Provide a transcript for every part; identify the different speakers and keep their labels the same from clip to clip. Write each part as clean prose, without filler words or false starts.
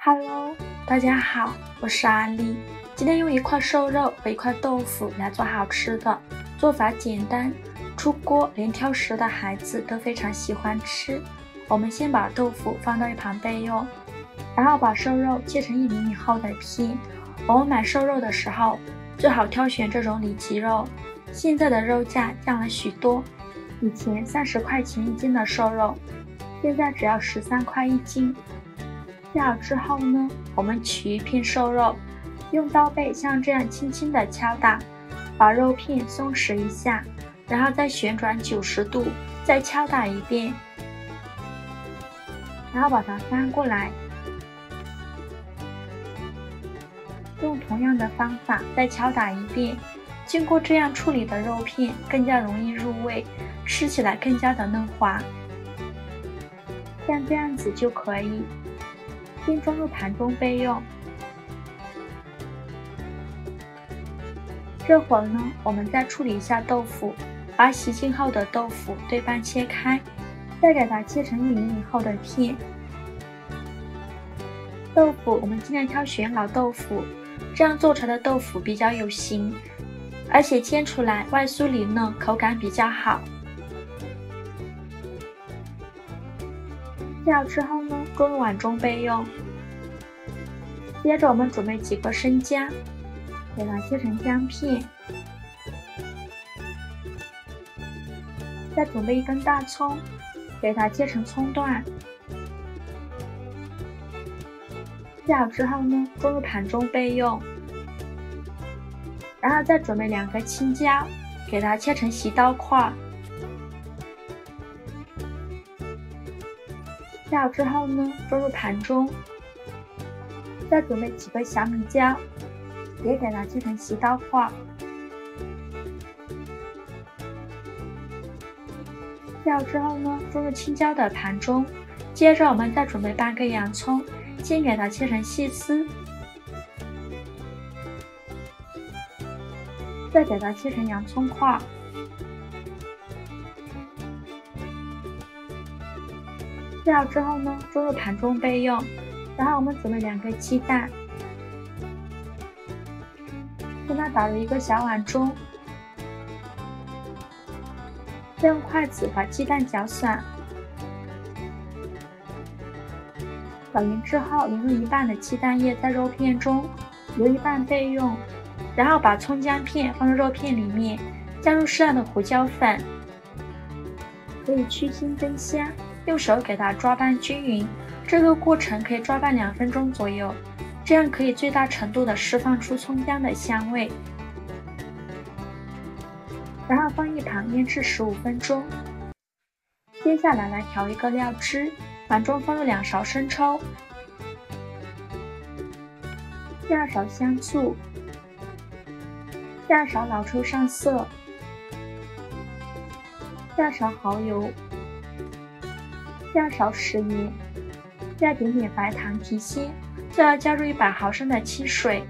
Speaker 1: Hello， 大家好，我是阿丽。今天用一块瘦肉和一块豆腐来做好吃的，做法简单，出锅连挑食的孩子都非常喜欢吃。我们先把豆腐放到一旁备用，然后把瘦肉切成1厘米厚的片。我们买瘦肉的时候，最好挑选这种里脊肉。现在的肉价降了许多，以前30块钱1斤的瘦肉，现在只要13块1斤。切好之后呢，我们取一片瘦肉，用刀背像这样轻轻的敲打，把肉片松弛一下，然后再旋转90度，再敲打一遍，然后把它翻过来，用同样的方法再敲打一遍。经过这样处理的肉片更加容易入味，吃起来更加的嫩滑。像这样子就可以。先装入盘中备用。这会儿呢，我们再处理一下豆腐，把洗净后的豆腐对半切开，再给它切成1厘米厚的片。豆腐我们尽量挑选老豆腐，这样做出来的豆腐比较有型，而且煎出来外酥里嫩，口感比较好。切好之后呢，装入碗中备用。接着我们准备几个生姜，给它切成姜片。再准备1根大葱，给它切成葱段。切好之后呢，装入盘中备用。然后再准备2个青椒，给它切成细刀块。切好之后呢，装入盘中。再准备几个小米椒，也给它切成细刀块。切好之后呢，装入青椒的盘中。接着我们再准备半个洋葱，先给它切成细丝，再给它切成洋葱块。切好之后呢，装入盘中备用。然后我们准备2个鸡蛋，将它打入一个小碗中，再用筷子把鸡蛋搅散。搅匀之后，淋入1半的鸡蛋液在肉片中，留1半备用。然后把葱姜片放入肉片里面，加入适量的胡椒粉，可以去腥增香，用手给它抓拌均匀。这个过程可以抓拌2分钟左右，这样可以最大程度的释放出葱姜的香味。然后放一旁腌制15分钟。接下来来调一个料汁，碗中放入2勺生抽，第2勺香醋，第2勺老抽上色，第2勺蚝油，第2勺食盐。加点点白糖提鲜，最后加入100毫升的清水，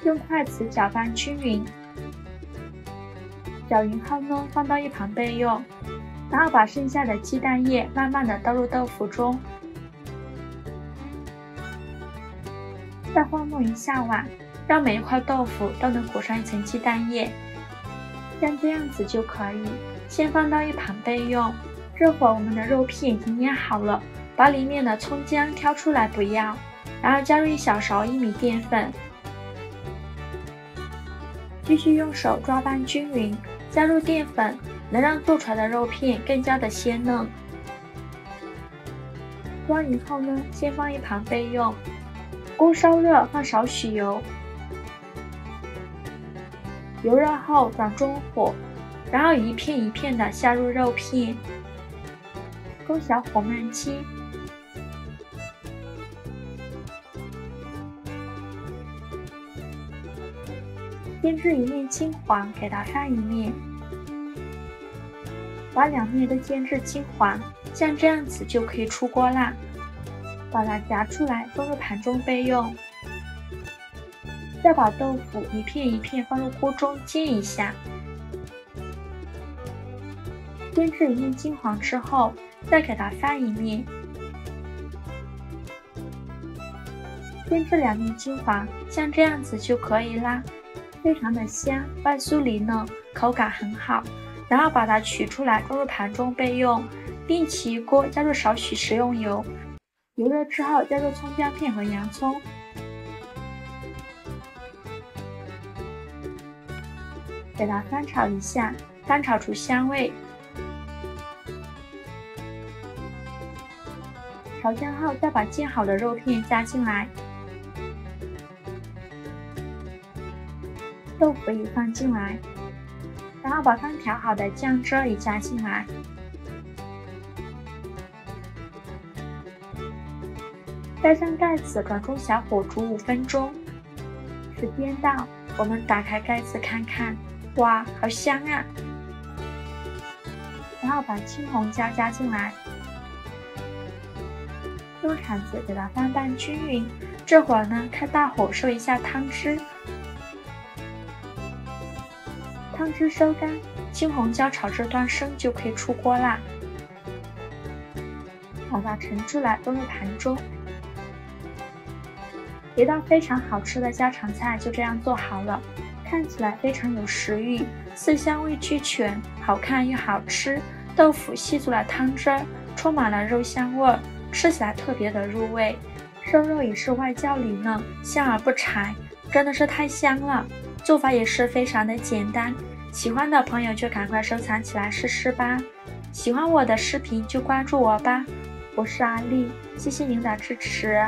Speaker 1: 用筷子搅拌均匀。搅匀后呢，放到一旁备用。然后把剩下的鸡蛋液慢慢的倒入豆腐中，再晃动一下碗，让每一块豆腐都能裹上一层鸡蛋液。像这样子就可以，先放到一旁备用。这会儿我们的肉片已经腌好了。把里面的葱姜挑出来不要，然后加入1小勺薏米淀粉，继续用手抓拌均匀。加入淀粉能让做出来的肉片更加的鲜嫩。抓匀后呢，先放一旁备用。锅烧热，放少许油，油热后转中火，然后一片一片的下入肉片，中小火慢切。煎至一面金黄，给它翻一面，把2面都煎至金黄，像这样子就可以出锅啦。把它夹出来，装入盘中备用。再把豆腐一片一片放入锅中煎一下，煎至一面金黄之后，再给它翻一面。煎至两面金黄，像这样子就可以啦，非常的香，外酥里嫩，口感很好。然后把它取出来，装入盘中备用。另起一锅，加入少许食用油，油热之后加入葱姜片和洋葱，给它翻炒一下，翻炒出香味。炒香后，再把煎好的肉片加进来，豆腐也放进来，然后把刚调好的酱汁也加进来，盖上盖子，转中小火煮5分钟。时间到，我们打开盖子看看，哇，好香啊！然后把青红椒加进来，用铲子给它翻拌均匀。这会儿呢，开大火收一下汤汁，汤汁收干，青红椒炒至断生就可以出锅啦。把它盛出来，装入盘中。一道非常好吃的家常菜就这样做好了，看起来非常有食欲，色香味俱全，好看又好吃。豆腐吸足了汤汁儿，充满了肉香味儿，吃起来特别的入味。瘦肉也是外焦里嫩，香而不柴，真的是太香了。做法也是非常的简单，喜欢的朋友就赶快收藏起来试试吧。喜欢我的视频就关注我吧，我是阿丽，谢谢您的支持。